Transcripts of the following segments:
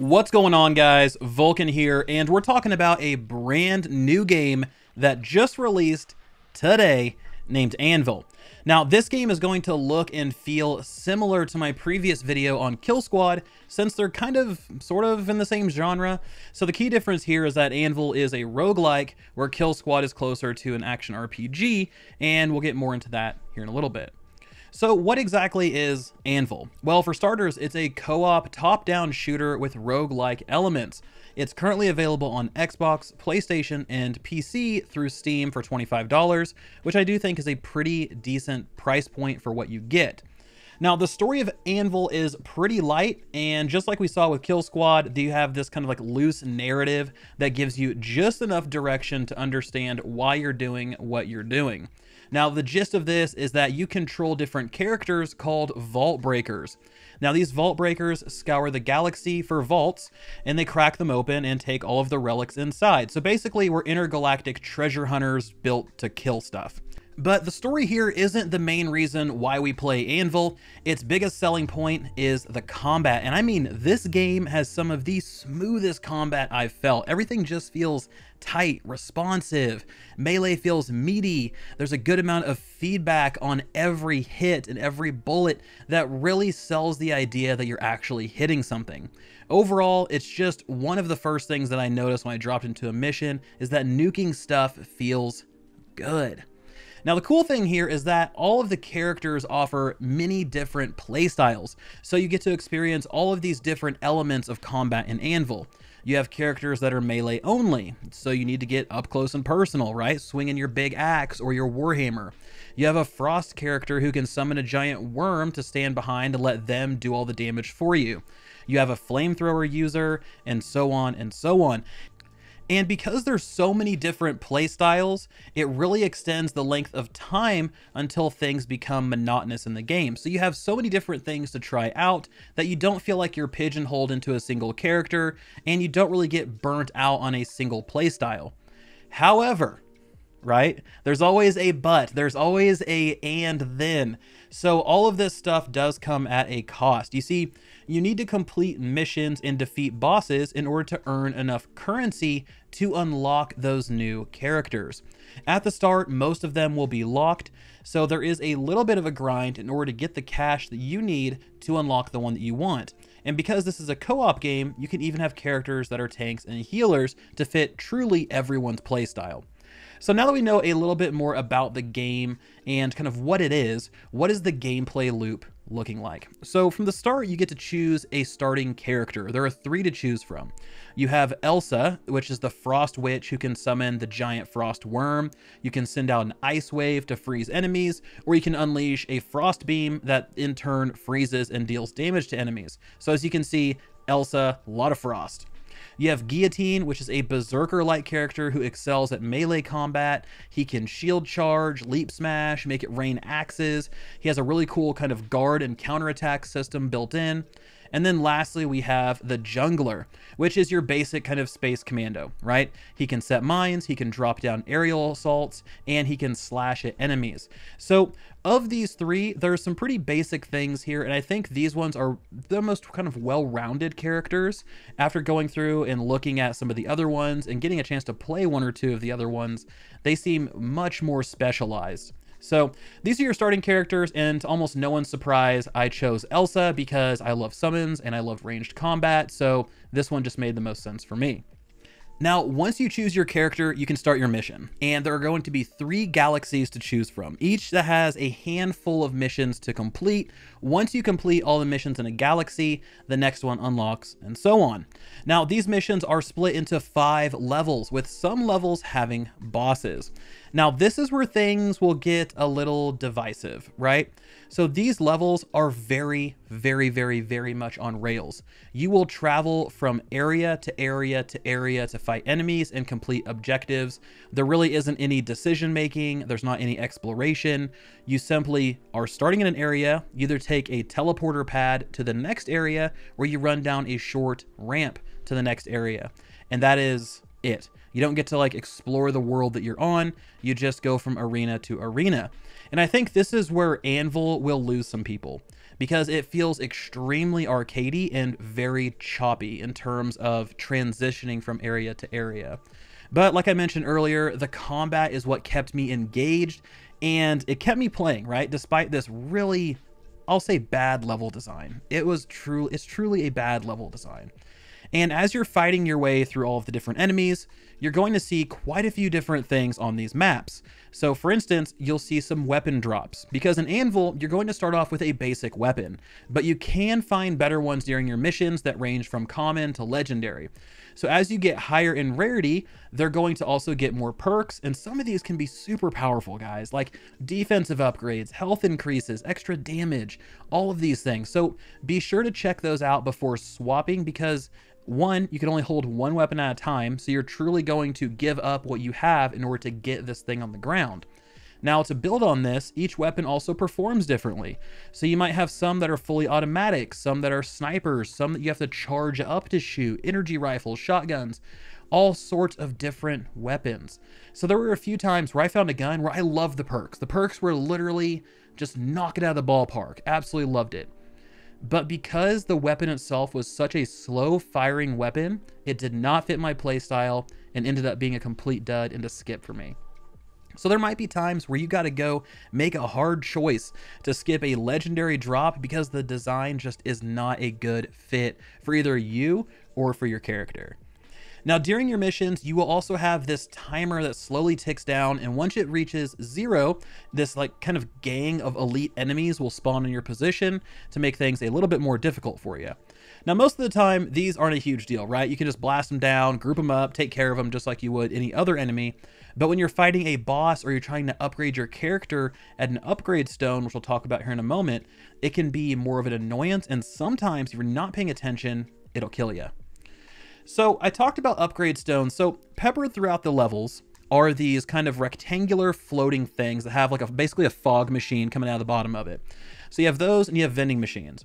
What's going on, guys? Vulkan here, and we're talking about a brand new game that just released today named Anvil. Now, this game is going to look and feel similar to my previous video on Kill Squad, since they're sort of in the same genre. So the key difference here is that Anvil is a roguelike, where Kill Squad is closer to an action RPG, and we'll get more into that here in a little bit. So what exactly is Anvil? Well, for starters, it's a co-op top-down shooter with roguelike elements. It's currently available on Xbox, PlayStation, and PC through Steam for $25, which I do think is a pretty decent price point for what you get. Now, the story of Anvil is pretty light, and just like we saw with Kill Squad, you have this kind of like loose narrative that gives you just enough direction to understand why you're doing what you're doing. Now, the gist of this is that you control different characters called vault breakers. Now, these vault breakers scour the galaxy for vaults, and they crack them open and take all of the relics inside. So basically, we're intergalactic treasure hunters built to kill stuff. But the story here isn't the main reason why we play Anvil. Its biggest selling point is the combat. And I mean, this game has some of the smoothest combat I've felt. Everything just feels tight, responsive. Melee feels meaty. There's a good amount of feedback on every hit and every bullet that really sells the idea that you're actually hitting something. Overall, it's just one of the first things that I noticed when I dropped into a mission is that nuking stuff feels good. Now, the cool thing here is that all of the characters offer many different playstyles, so you get to experience all of these different elements of combat in Anvil. You have characters that are melee only, so you need to get up close and personal, right? Swinging your big axe or your warhammer. You have a frost character who can summon a giant worm to stand behind and let them do all the damage for you. You have a flamethrower user, and so on and so on. And because there's so many different play styles, it really extends the length of time until things become monotonous in the game. So you have so many different things to try out that you don't feel like you're pigeonholed into a single character, and you don't really get burnt out on a single play style. However, right? There's always a but, there's always a and then. So all of this stuff does come at a cost. You see, you need to complete missions and defeat bosses in order to earn enough currency to unlock those new characters. At the start, most of them will be locked, so there is a little bit of a grind in order to get the cash that you need to unlock the one that you want. And because this is a co-op game, you can even have characters that are tanks and healers to fit truly everyone's playstyle. So now that we know a little bit more about the game and kind of what it is the gameplay loop looking like? So from the start, you get to choose a starting character. There are 3 to choose from. You have Elsa, which is the frost witch who can summon the giant frost worm. You can send out an ice wave to freeze enemies, or you can unleash a frost beam that in turn freezes and deals damage to enemies. So as you can see, Elsa, a lot of frost. You have Guillotine, which is a berserker-like character who excels at melee combat. He can shield charge, leap smash, make it rain axes. He has a really cool kind of guard and counterattack system built in. And then lastly, we have the Jungler, which is your basic kind of space commando, right? He can set mines, he can drop down aerial assaults, and he can slash at enemies. So of these 3, there's some pretty basic things here, and I think these ones are the most kind of well-rounded characters. After going through and looking at some of the other ones and getting a chance to play 1 or 2 of the other ones, they seem much more specialized. So these are your starting characters, and to almost no one's surprise, I chose Elsa because I love summons and I love ranged combat, so this one just made the most sense for me. Now, once you choose your character, you can start your mission, and there are going to be 3 galaxies to choose from, each that has a handful of missions to complete. Once you complete all the missions in a galaxy, the next one unlocks, and so on. Now, these missions are split into 5 levels, with some levels having bosses. Now, this is where things will get a little divisive, right? So these levels are very, very, very, very much on rails. You will travel from area to area to area to fight enemies and complete objectives. There really isn't any decision making. There's not any exploration. You simply are starting in an area, you either take a teleporter pad to the next area, or you run down a short ramp to the next area. And that is it. You don't get to like explore the world that you're on. You just go from arena to arena. And I think this is where Anvil will lose some people, because it feels extremely arcadey and very choppy in terms of transitioning from area to area. But like I mentioned earlier, the combat is what kept me engaged, and it kept me playing, right? Despite this really, I'll say, bad level design. It's truly a bad level design. And as you're fighting your way through all of the different enemies, you're going to see quite a few different things on these maps. So for instance, you'll see some weapon drops, because in Anvil, you're going to start off with a basic weapon, but you can find better ones during your missions that range from common to legendary. So as you get higher in rarity, they're going to also get more perks, and some of these can be super powerful, guys, like defensive upgrades, health increases, extra damage, all of these things. So be sure to check those out before swapping, because one, you can only hold one weapon at a time, so you're truly going to give up what you have in order to get this thing on the ground. Now, to build on this, each weapon also performs differently. So you might have some that are fully automatic, some that are snipers, some that you have to charge up to shoot, energy rifles, shotguns, all sorts of different weapons. So there were a few times where I found a gun where I loved the perks. The perks were literally just knock it out of the ballpark. Absolutely loved it. But because the weapon itself was such a slow firing weapon, it did not fit my playstyle and ended up being a complete dud and a skip for me. So there might be times where you got to go make a hard choice to skip a legendary drop because the design just is not a good fit for either you or for your character. Now, during your missions, you will also have this timer that slowly ticks down, and once it reaches 0, this like kind of gang of elite enemies will spawn in your position to make things a little bit more difficult for you. Now, most of the time, these aren't a huge deal, right? You can just blast them down, group them up, take care of them just like you would any other enemy. But when you're fighting a boss or you're trying to upgrade your character at an upgrade stone, which we'll talk about here in a moment, it can be more of an annoyance, and sometimes if you're not paying attention, it'll kill you. So I talked about upgrade stones. So peppered throughout the levels are these kind of rectangular floating things that have like basically a fog machine coming out of the bottom of it. So you have those and you have vending machines.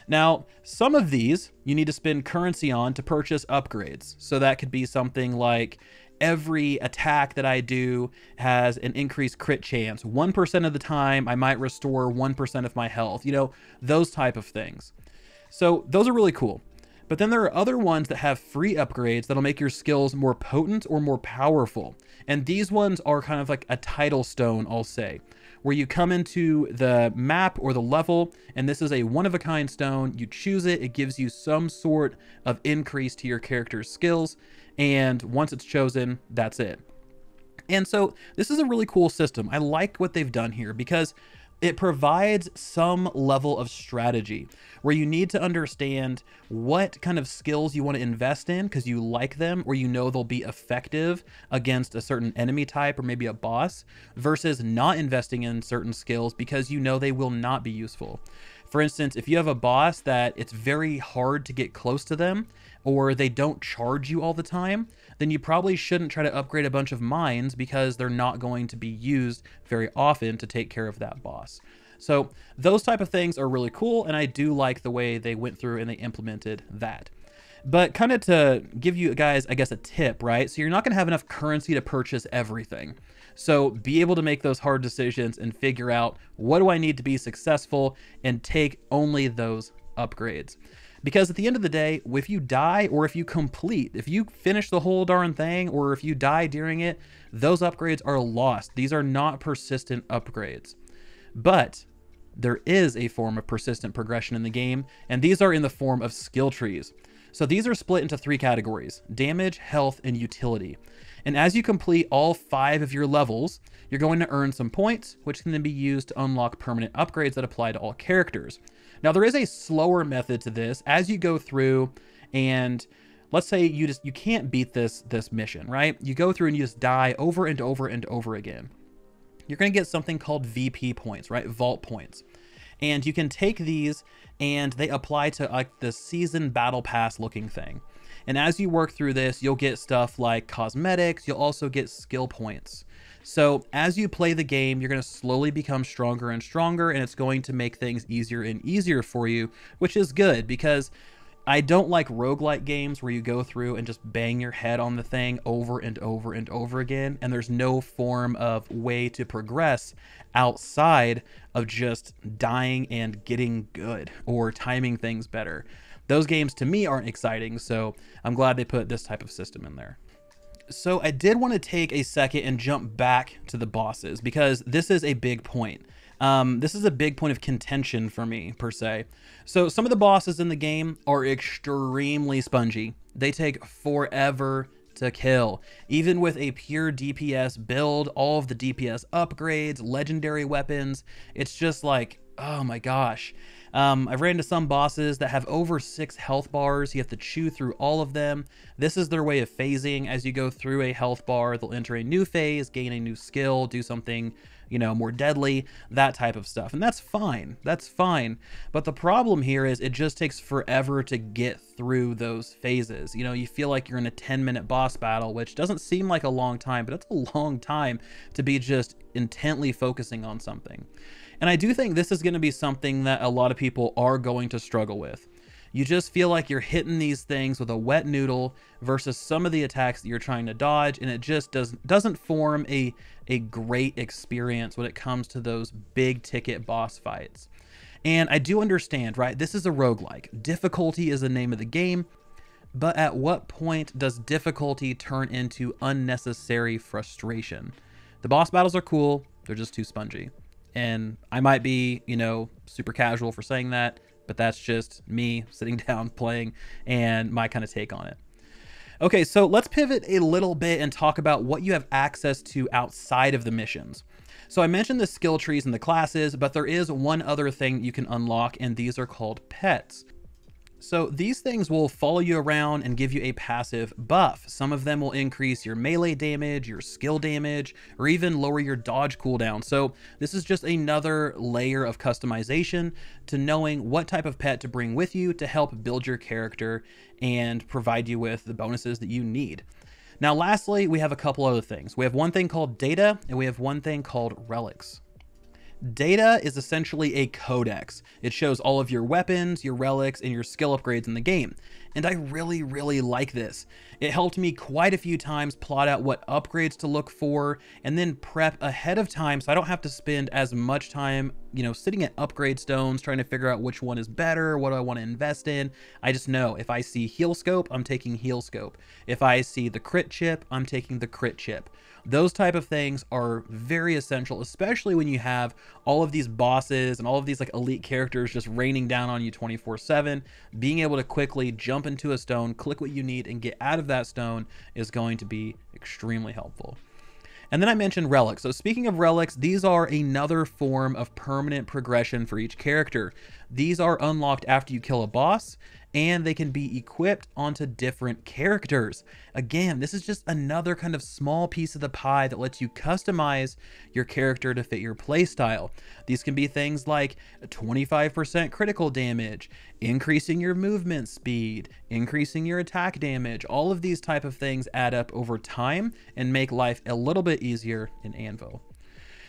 Now, some of these you need to spend currency on to purchase upgrades. So that could be something like every attack that I do has an increased crit chance. 1% of the time I might restore 1% of my health, you know, those type of things. So those are really cool. But then there are other ones that have free upgrades that'll make your skills more potent or more powerful. And these ones are kind of like a title stone, I'll say, where you come into the map or the level, and this is a one-of-a-kind stone. You choose it, it gives you some sort of increase to your character's skills, and once it's chosen, that's it. And so this is a really cool system. I like what they've done here because it provides some level of strategy where you need to understand what kind of skills you want to invest in because you like them or you know they'll be effective against a certain enemy type or maybe a boss, versus not investing in certain skills because you know they will not be useful. For instance, if you have a boss that it's very hard to get close to them or they don't charge you all the time, then you probably shouldn't try to upgrade a bunch of mines because they're not going to be used very often to take care of that boss. So those type of things are really cool, and I do like the way they went through and they implemented that. But kind of to give you guys, I guess, a tip, right? So you're not going to have enough currency to purchase everything. So be able to make those hard decisions and figure out what do I need to be successful and take only those upgrades. Because at the end of the day, if you die or if you complete, if you finish the whole darn thing or if you die during it, those upgrades are lost. These are not persistent upgrades. But there is a form of persistent progression in the game, and these are in the form of skill trees. So these are split into 3 categories: damage, health, and utility. And as you complete all 5 of your levels, you're going to earn some points, which can then be used to unlock permanent upgrades that apply to all characters. Now, there is a slower method to this as you go through, and let's say you can't beat this mission, right? You go through and you just die over and over and over again. You're going to get something called VP points, right? Vault points. And you can take these and they apply to like the season battle pass looking thing. And as you work through this, you'll get stuff like cosmetics. You'll also get skill points. So as you play the game, you're going to slowly become stronger and stronger, and it's going to make things easier and easier for you, which is good because I don't like roguelike games where you go through and just bang your head on the thing over and over and over again, and there's no form of way to progress outside of just dying and getting good or timing things better. Those games to me aren't exciting, so I'm glad they put this type of system in there. So I did want to take a second and jump back to the bosses, because this is a big point. This is a big point of contention for me, per se. So some of the bosses in the game are extremely spongy. They take forever to kill. Even with a pure DPS build, all of the DPS upgrades, legendary weapons, it's just like, oh my gosh. I've ran into some bosses that have over 6 health bars. You have to chew through all of them. This is their way of phasing. As you go through a health bar, they'll enter a new phase, gain a new skill, do something, you know, more deadly, that type of stuff. And that's fine. That's fine. But the problem here is it just takes forever to get through those phases. You know, you feel like you're in a 10-minute boss battle, which doesn't seem like a long time, but it's a long time to be just intently focusing on something. And I do think this is going to be something that a lot of people are going to struggle with. You just feel like you're hitting these things with a wet noodle versus some of the attacks that you're trying to dodge, and it just doesn't form a great experience when it comes to those big ticket boss fights. And I do understand, right? This is a roguelike. Difficulty is the name of the game, but at what point does difficulty turn into unnecessary frustration? The boss battles are cool, they're just too spongy. And I might be, you know, super casual for saying that, but that's just me sitting down playing and my kind of take on it. Okay, so let's pivot a little bit and talk about what you have access to outside of the missions. So I mentioned the skill trees and the classes, but there is one other thing you can unlock, and these are called pets. So these things will follow you around and give you a passive buff. Some of them will increase your melee damage, your skill damage, or even lower your dodge cooldown. So this is just another layer of customization to knowing what type of pet to bring with you to help build your character and provide you with the bonuses that you need. Now, lastly, we have a couple other things. We have one thing called data, and we have one thing called relics. Data is essentially a codex. It shows all of your weapons, your relics, and your skill upgrades in the game. And I really, really like this. It helped me quite a few times plot out what upgrades to look for and then prep ahead of time so I don't have to spend as much time, you know, sitting at upgrade stones trying to figure out which one is better, what do I want to invest in. I just know if I see heal scope, I'm taking heal scope. If I see the crit chip, I'm taking the crit chip. Those type of things are very essential, especially when you have all of these bosses and all of these like elite characters just raining down on you 24/7. Being able to quickly jump into a stone, click what you need, and get out of that stone is going to be extremely helpful. And then I mentioned relics. So speaking of relics, these are another form of permanent progression for each character. These are unlocked after you kill a boss, and they can be equipped onto different characters. Again, this is just another kind of small piece of the pie that lets you customize your character to fit your playstyle. These can be things like 25% critical damage, increasing your movement speed, increasing your attack damage. All of these type of things add up over time and make life a little bit easier in Anvil.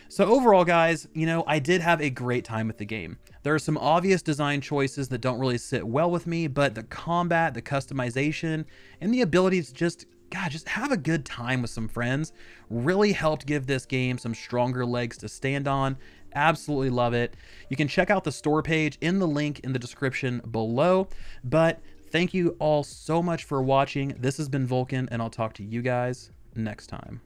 So overall, guys, you know, I did have a great time with the game. There are some obvious design choices that don't really sit well with me, but the combat, the customization, and the ability to just have a good time with some friends really helped give this game some stronger legs to stand on. Absolutely love it. You can check out the store page in the link in the description below, but thank you all so much for watching. This has been Vulkan, and I'll talk to you guys next time.